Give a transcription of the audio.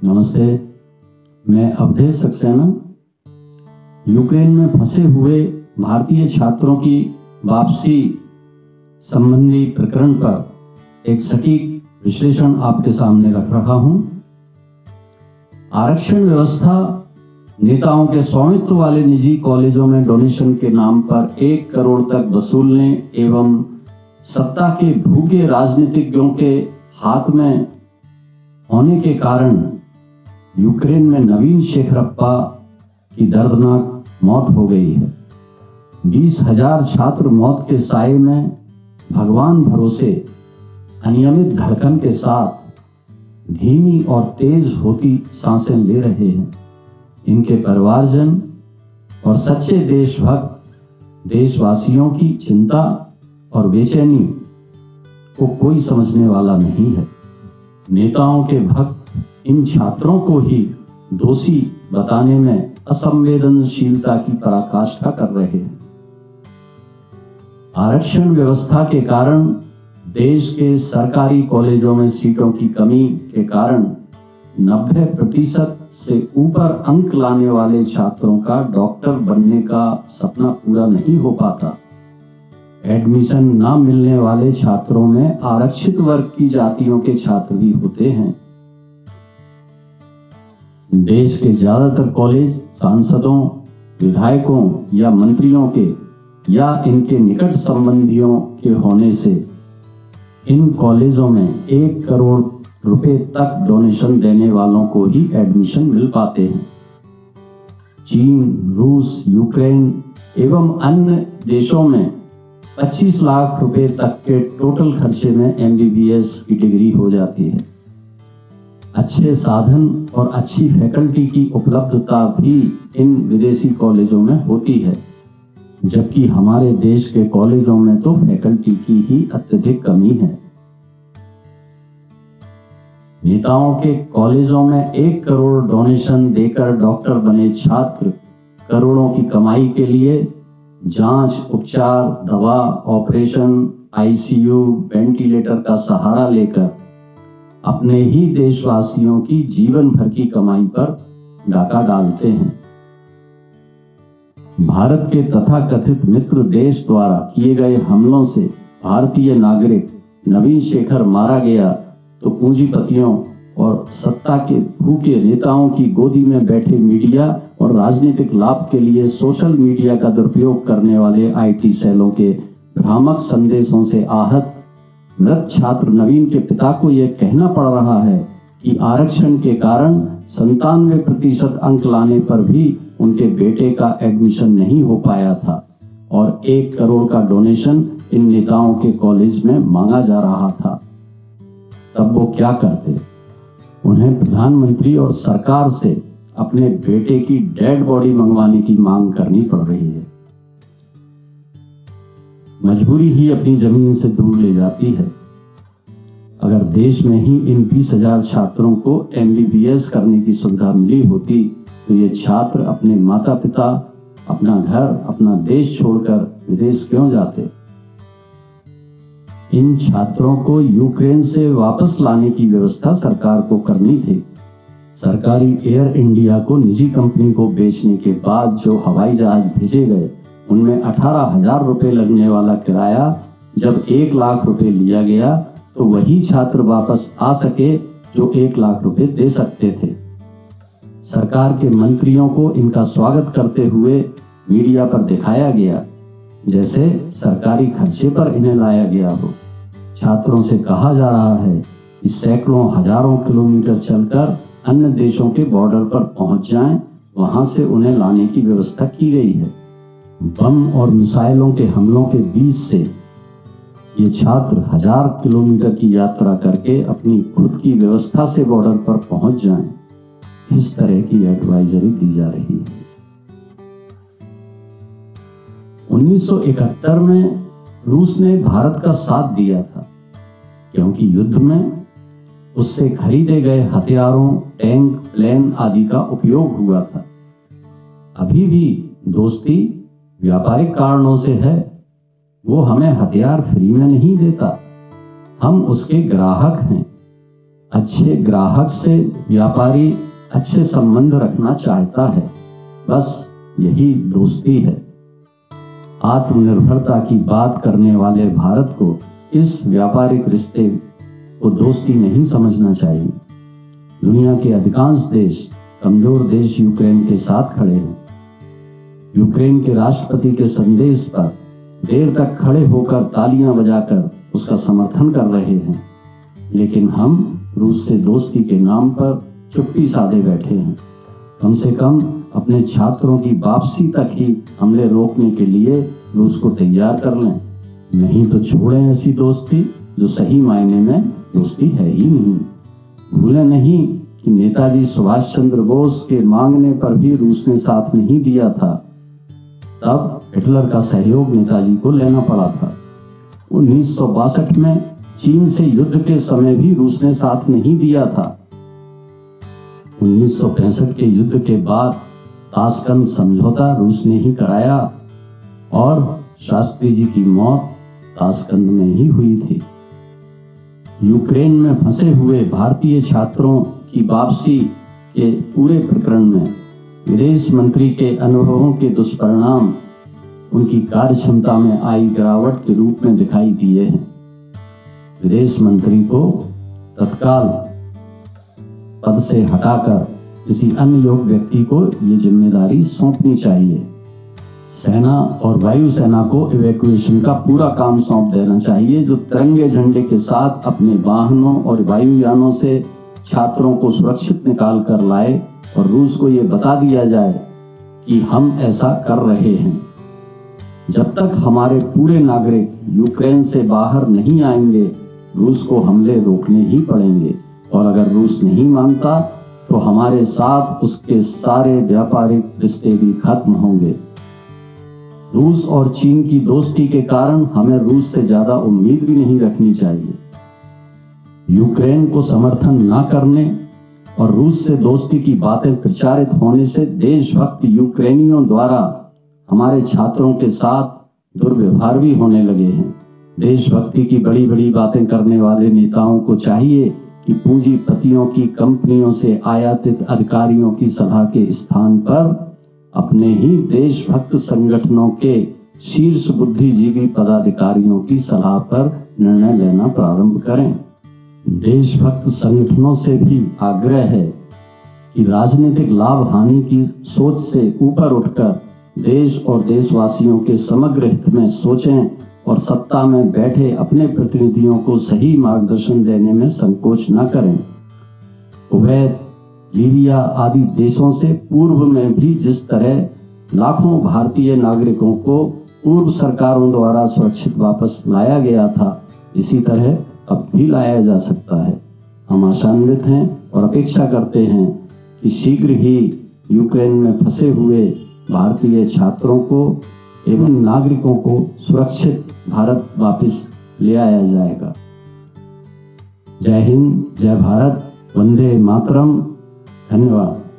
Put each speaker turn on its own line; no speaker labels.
नमस्ते, मैं अवधेश सक्सेना यूक्रेन में फंसे हुए भारतीय छात्रों की वापसी संबंधी प्रकरण पर एक सटीक विश्लेषण आपके सामने रख रहा हूं। आरक्षण व्यवस्था नेताओं के स्वामित्व वाले निजी कॉलेजों में डोनेशन के नाम पर 1 करोड़ तक वसूलने एवं सत्ता के भूखे राजनीतिज्ञों के हाथ में होने के कारण यूक्रेन में नवीन शेखरप्पा की दर्दनाक मौत हो गई है। 20,000 छात्र मौत के साए में भगवान भरोसे अनियमित धड़कन के साथ धीमी और तेज होती सांसें ले रहे हैं। इनके परिवारजन और सच्चे देशभक्त देशवासियों की चिंता और बेचैनी को कोई समझने वाला नहीं है। नेताओं के भक्त इन छात्रों को ही दोषी बताने में असंवेदनशीलता की पराकाष्ठा कर रहे हैं। आरक्षण व्यवस्था के कारण देश के सरकारी कॉलेजों में सीटों की कमी के कारण 90% से ऊपर अंक लाने वाले छात्रों का डॉक्टर बनने का सपना पूरा नहीं हो पाता। एडमिशन ना मिलने वाले छात्रों में आरक्षित वर्ग की जातियों के छात्र भी होते हैं। देश के ज्यादातर कॉलेज सांसदों, विधायकों या मंत्रियों के या इनके निकट संबंधियों के होने से इन कॉलेजों में 1 करोड़ रुपए तक डोनेशन देने वालों को ही एडमिशन मिल पाते हैं। चीन, रूस, यूक्रेन एवं अन्य देशों में 25 लाख रुपए तक के टोटल खर्चे में MBBS की डिग्री हो जाती है। अच्छे साधन और अच्छी फैकल्टी की उपलब्धता भी इन विदेशी कॉलेजों में होती है, जबकि हमारे देश के कॉलेजों में तो फैकल्टी की ही अत्यधिक कमी है। नेताओं के कॉलेजों में 1 करोड़ डोनेशन देकर डॉक्टर बने छात्र करोड़ों की कमाई के लिए जांच, उपचार, दवा, ऑपरेशन, ICU, वेंटिलेटर का सहारा लेकर अपने ही देशवासियों की जीवन भर की कमाई पर डाका डालते हैं। भारत के तथाकथित मित्र देश द्वारा किए गए हमलों से भारतीय नागरिक नवीन शेखर मारा गया तो पूंजीपतियों और सत्ता के भूखे नेताओं की गोदी में बैठे मीडिया और राजनीतिक लाभ के लिए सोशल मीडिया का दुरुपयोग करने वाले IT सेलों के भ्रामक संदेशों से आहत मृत छात्र नवीन के पिता को यह कहना पड़ रहा है कि आरक्षण के कारण 97% अंक लाने पर भी उनके बेटे का एडमिशन नहीं हो पाया था और 1 करोड़ का डोनेशन इन नेताओं के कॉलेज में मांगा जा रहा था। तब वो क्या करते? उन्हें प्रधानमंत्री और सरकार से अपने बेटे की डेड बॉडी मंगवाने की मांग करनी पड़ रही है। मजबूरी ही अपनी जमीन से दूर ले जाती है। अगर देश में ही इन 20,000 छात्रों को MBBS करने की सुविधा मिली होती तो ये छात्र अपने माता पिता, अपना घर, अपना देश छोड़कर विदेश क्यों जाते? इन छात्रों को यूक्रेन से वापस लाने की व्यवस्था सरकार को करनी थी। सरकारी एयर इंडिया को निजी कंपनी को बेचने के बाद जो हवाई जहाज भेजे गए उनमें 18,000 रुपए लगने वाला किराया जब 1 लाख रुपए लिया गया तो वही छात्र वापस आ सके जो 1 लाख रुपए दे सकते थे। सरकार के मंत्रियों को इनका स्वागत करते हुए मीडिया पर दिखाया गया जैसे सरकारी खर्चे पर इन्हें लाया गया हो। छात्रों से कहा जा रहा है कि सैकड़ों हजारों किलोमीटर चलकर अन्य देशों के बॉर्डर पर पहुंच जाएं, वहां से उन्हें लाने की व्यवस्था की गई है। बम और मिसाइलों के हमलों के बीच से ये छात्र 1000 किलोमीटर की यात्रा करके अपनी खुद की व्यवस्था से बॉर्डर पर पहुंच जाएं, इस तरह की एडवाइजरी दी जा रही है। 1971 में रूस ने भारत का साथ दिया था क्योंकि युद्ध में उससे खरीदे गए हथियारों, टैंक, प्लेन आदि का उपयोग हुआ था। अभी भी दोस्ती व्यापारिक कारणों से है। वो हमें हथियार फ्री में नहीं देता, हम उसके ग्राहक हैं। अच्छे ग्राहक से व्यापारी अच्छे संबंध रखना चाहता है, बस यही दोस्ती है। आत्मनिर्भरता की बात करने वाले भारत को इस व्यापारिक रिश्ते को दोस्ती नहीं समझना चाहिए। दुनिया के अधिकांश देश कमजोर देश यूक्रेन के साथ खड़े हैं। यूक्रेन के राष्ट्रपति के संदेश पर देर तक खड़े होकर तालियां बजाकर उसका समर्थन कर रहे हैं, लेकिन हम रूस से दोस्ती के नाम पर चुप्पी साधे बैठे हैं। कम से कम अपने छात्रों की वापसी तक ही हमले रोकने के लिए रूस को तैयार कर लें, नहीं तो छोड़ें ऐसी दोस्ती जो सही मायने में दोस्ती है ही नहीं। भूलें नहीं कि नेताजी सुभाष चंद्र बोस के मांगने पर भी रूस ने साथ नहीं दिया था, तब हिटलर का सहयोग नेताजी को लेना पड़ा था। 1962 में चीन से युद्ध के समय भी रूस ने साथ नहीं दिया था। 1965 के युद्ध के बाद ताशकंद समझौता रूस ने ही कराया और शास्त्री जी की मौत ताशकंद में ही हुई थी। यूक्रेन में फंसे हुए भारतीय छात्रों की वापसी के पूरे प्रकरण में विदेश मंत्री के अनुभवों के दुष्परिणाम उनकी कार्यक्षमता में आई गिरावट के रूप में दिखाई दिए हैं। विदेश मंत्री को तत्काल पद से हटाकर किसी अन्य योग्य व्यक्ति को ये जिम्मेदारी सौंपनी चाहिए। सेना और वायुसेना को इवैक्यूएशन का पूरा काम सौंप देना चाहिए, जो तिरंगे झंडे के साथ अपने वाहनों और वायुयानों से छात्रों को सुरक्षित निकाल कर लाए और रूस को ये बता दिया जाए कि हम ऐसा कर रहे हैं। जब तक हमारे पूरे नागरिक यूक्रेन से बाहर नहीं आएंगे, रूस को हमले रोकने ही पड़ेंगे, और अगर रूस नहीं मानता तो हमारे साथ उसके सारे व्यापारिक रिश्ते भी खत्म होंगे। रूस और चीन की दोस्ती के कारण हमें रूस से ज्यादा उम्मीद भी नहीं रखनी चाहिए। यूक्रेन को समर्थन न करने और रूस से दोस्ती की बातें प्रचारित होने से देशभक्त यूक्रेनियों द्वारा हमारे छात्रों के साथ दुर्व्यवहार भी होने लगे हैं। देशभक्ति की बड़ी बड़ी बातें करने वाले नेताओं को चाहिए कि पूंजीपतियों की कंपनियों से आयातित अधिकारियों की सलाह के स्थान पर अपने ही देशभक्त संगठनों के शीर्ष बुद्धिजीवी पदाधिकारियों की सलाह पर निर्णय लेना प्रारंभ करें। देशभक्त संगठनों से भी आग्रह है कि राजनीतिक लाभ हानि की सोच से ऊपर उठकर देश और देशवासियों के समग्र हित में सोचें और सत्ता में बैठे अपने प्रतिनिधियों को सही मार्गदर्शन देने में संकोच न करें। कुवैत, लीबिया आदि देशों से पूर्व में भी जिस तरह लाखों भारतीय नागरिकों को पूर्व सरकारों द्वारा सुरक्षित वापस लाया गया था, इसी तरह अब भी लाया जा सकता है। हम आशान्वित हैं और अपेक्षा करते हैं कि शीघ्र ही यूक्रेन में फंसे हुए भारतीय छात्रों को एवं नागरिकों को सुरक्षित भारत वापस ले आया जाएगा। जय हिंद, जय भारत, वंदे मातरम। धन्यवाद।